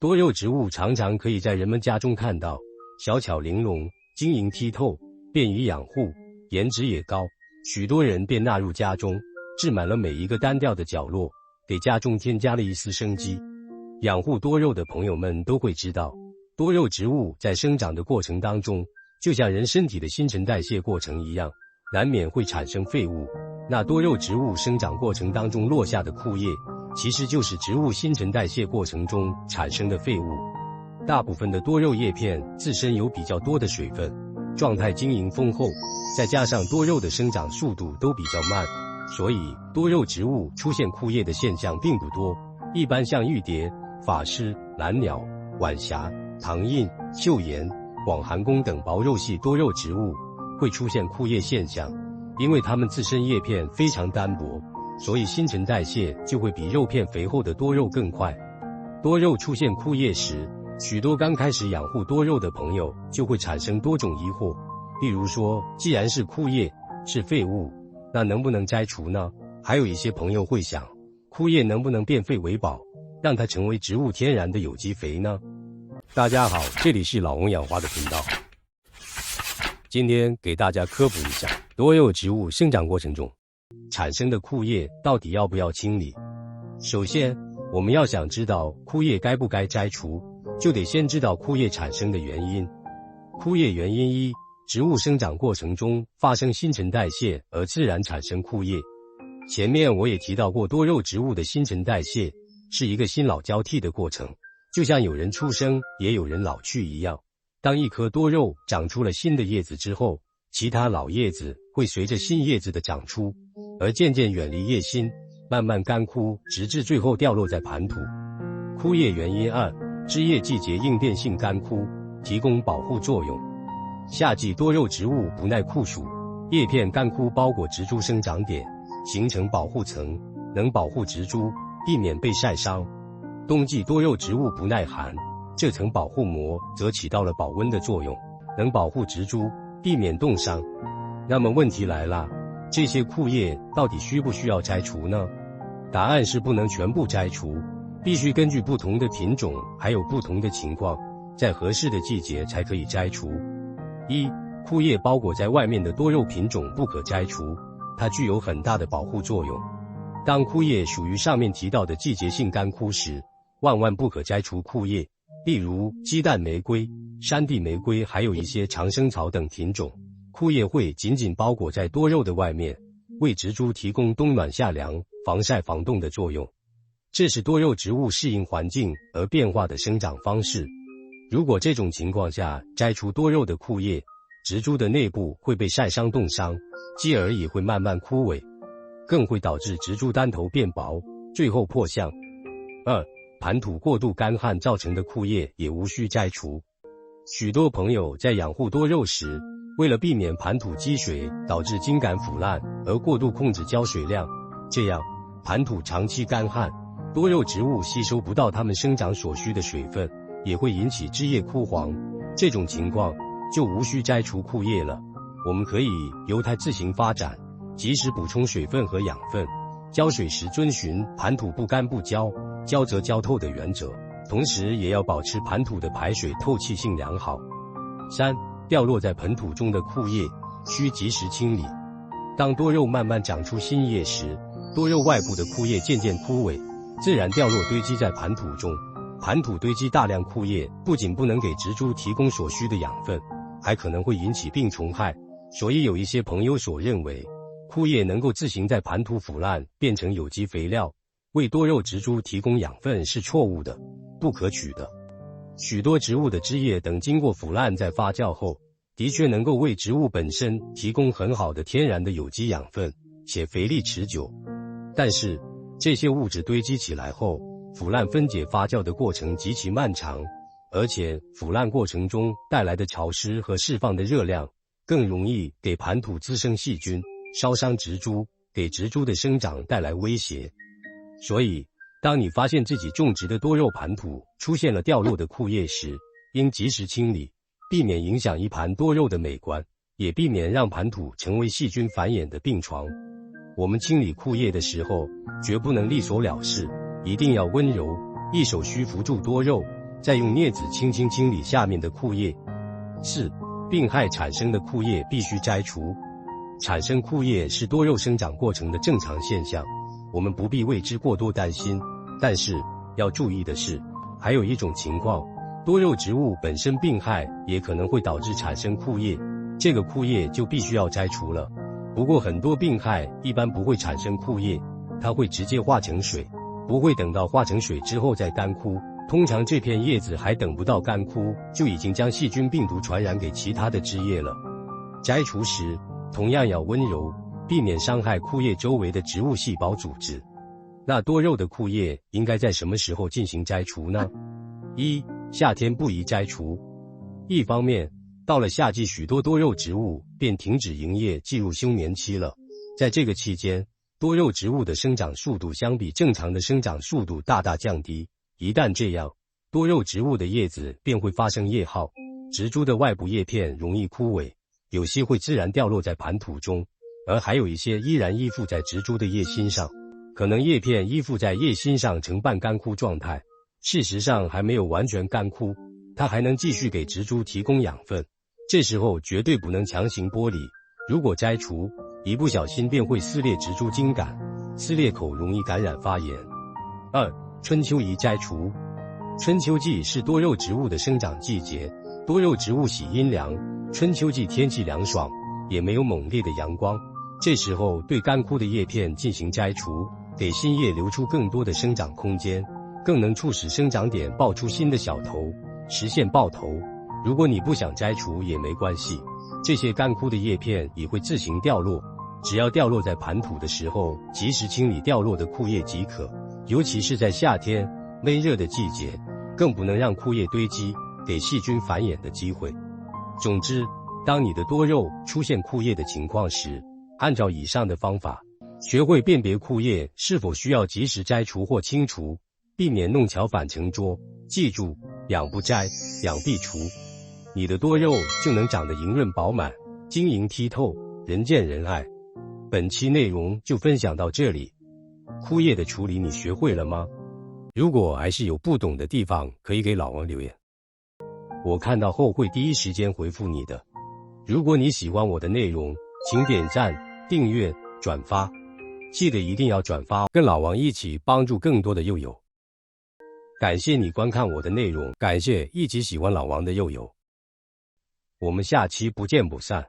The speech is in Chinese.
多肉植物常常可以在人们家中看到，小巧玲珑，晶莹剔透，便于养护，颜值也高，许多人便纳入家中，置满了每一个单调的角落，给家中添加了一丝生机。养护多肉的朋友们都会知道，多肉植物在生长的过程当中，就像人身体的新陈代谢过程一样，难免会产生废物。那多肉植物生长过程当中落下的枯叶，其实就是植物新陈代谢过程中产生的废物。大部分的多肉叶片自身有比较多的水分，状态晶莹丰厚，再加上多肉的生长速度都比较慢，所以多肉植物出现枯叶的现象并不多。一般像玉蝶、法师、蓝鸟、晚霞、唐印、岫岩、广寒宫等薄肉系多肉植物会出现枯叶现象，因为它们自身叶片非常单薄，所以新陈代谢就会比肉片肥厚的多肉更快。多肉出现枯叶时，许多刚开始养护多肉的朋友就会产生多种疑惑，例如说，既然是枯叶，是废物，那能不能摘除呢？还有一些朋友会想，枯叶能不能变废为宝，让它成为植物天然的有机肥呢？大家好，这里是老翁养花的频道。今天给大家科普一下，多肉植物生长过程中产生的枯叶到底要不要清理。首先，我们要想知道枯叶该不该摘除，就得先知道枯叶产生的原因。枯叶原因一，植物生长过程中发生新陈代谢而自然产生枯叶。前面我也提到过，多肉植物的新陈代谢是一个新老交替的过程，就像有人出生也有人老去一样。当一棵多肉长出了新的叶子之后，其他老叶子会随着新叶子的长出而渐渐远离叶心，慢慢干枯，直至最后掉落在盘土。枯叶原因二，枝叶季节应变性干枯，提供保护作用。夏季多肉植物不耐酷暑，叶片干枯包裹植株生长点，形成保护层，能保护植株，避免被晒伤。冬季多肉植物不耐寒，这层保护膜则起到了保温的作用，能保护植株，避免冻伤。那么问题来了，这些枯叶到底需不需要摘除呢？答案是不能全部摘除，必须根据不同的品种还有不同的情况，在合适的季节才可以摘除。一、枯叶包裹在外面的多肉品种不可摘除，它具有很大的保护作用。当枯叶属于上面提到的季节性干枯时，万万不可摘除枯叶。例如鸡蛋玫瑰、山地玫瑰还有一些长生草等品种，枯叶会紧紧包裹在多肉的外面，为植株提供冬暖夏凉、防晒防冻的作用。这是多肉植物适应环境而变化的生长方式。如果这种情况下摘除多肉的枯叶，植株的内部会被晒伤冻伤，继而也会慢慢枯萎，更会导致植株单头变薄，最后破相。二、盘土过度干旱造成的枯叶也无需摘除。许多朋友在养护多肉时，为了避免盘土积水导致茎秆腐烂而过度控制浇水量，这样盘土长期干旱，多肉植物吸收不到它们生长所需的水分，也会引起枝叶枯黄。这种情况就无需摘除枯叶了，我们可以由它自行发展，及时补充水分和养分。浇水时遵循盘土不干不浇，浇则浇透的原则，同时也要保持盘土的排水透气性良好。三、掉落在盆土中的枯叶需及时清理。当多肉慢慢长出新叶时，多肉外部的枯叶渐渐枯萎，自然掉落堆积在盘土中。盘土堆积大量枯叶，不仅不能给植株提供所需的养分，还可能会引起病虫害。所以有一些朋友所认为，枯叶能够自行在盘土腐烂变成有机肥料，为多肉植株提供养分是错误的，不可取的。许多植物的枝叶等经过腐烂再发酵后，的确能够为植物本身提供很好的天然的有机养分，且肥力持久。但是这些物质堆积起来后，腐烂分解发酵的过程极其漫长，而且腐烂过程中带来的潮湿和释放的热量，更容易给盘土滋生细菌，烧伤植株，给植株的生长带来威胁。所以当你发现自己种植的多肉盘土出现了掉落的枯叶时，应及时清理，避免影响一盘多肉的美观，也避免让盘土成为细菌繁衍的病床。我们清理枯叶的时候，绝不能力所了事，一定要温柔，一手需扶住多肉，再用镊子轻轻清理下面的枯叶。4. 病害产生的枯叶必须摘除。产生枯叶是多肉生长过程的正常现象，我们不必为之过多担心。但是要注意的是，还有一种情况，多肉植物本身病害也可能会导致产生枯叶，这个枯叶就必须要摘除了。不过很多病害一般不会产生枯叶，它会直接化成水，不会等到化成水之后再干枯。通常这片叶子还等不到干枯，就已经将细菌病毒传染给其他的枝叶了。摘除时同样要温柔，避免伤害枯叶周围的植物细胞组织。那多肉的枯叶应该在什么时候进行摘除呢？1. 夏天不宜摘除。一方面，到了夏季，许多多肉植物便停止营业，进入休眠期了。在这个期间，多肉植物的生长速度相比正常的生长速度大大降低。一旦这样，多肉植物的叶子便会发生叶耗，植株的外部叶片容易枯萎，有些会自然掉落在盘土中，而还有一些依然依附在植株的叶心上，可能叶片依附在叶心上呈半干枯状态，事实上还没有完全干枯，它还能继续给植株提供养分。这时候绝对不能强行剥离，如果摘除，一不小心便会撕裂植株茎秆，撕裂口容易感染发炎。2. 春秋宜摘除。春秋季是多肉植物的生长季节，多肉植物喜阴凉，春秋季天气凉爽，也没有猛烈的阳光，这时候对干枯的叶片进行摘除，给新叶留出更多的生长空间，更能促使生长点爆出新的小头，实现爆头。如果你不想摘除也没关系，这些干枯的叶片也会自行掉落，只要掉落在盘土的时候，及时清理掉落的枯叶即可。尤其是在夏天闷热的季节，更不能让枯叶堆积，给细菌繁衍的机会。总之，当你的多肉出现枯叶的情况时，按照以上的方法，学会辨别枯叶是否需要及时摘除或清除，避免弄巧反成拙。记住，养不摘，养必除，你的多肉就能长得莹润饱满，晶莹剔透，人见人爱。本期内容就分享到这里，枯叶的处理你学会了吗？如果还是有不懂的地方，可以给老王留言，我看到后会第一时间回复你的。如果你喜欢我的内容，请点赞、订阅、转发，记得一定要转发，跟老王一起帮助更多的幼友。感谢你观看我的内容，感谢一起喜欢老王的幼友，我们下期不见不散。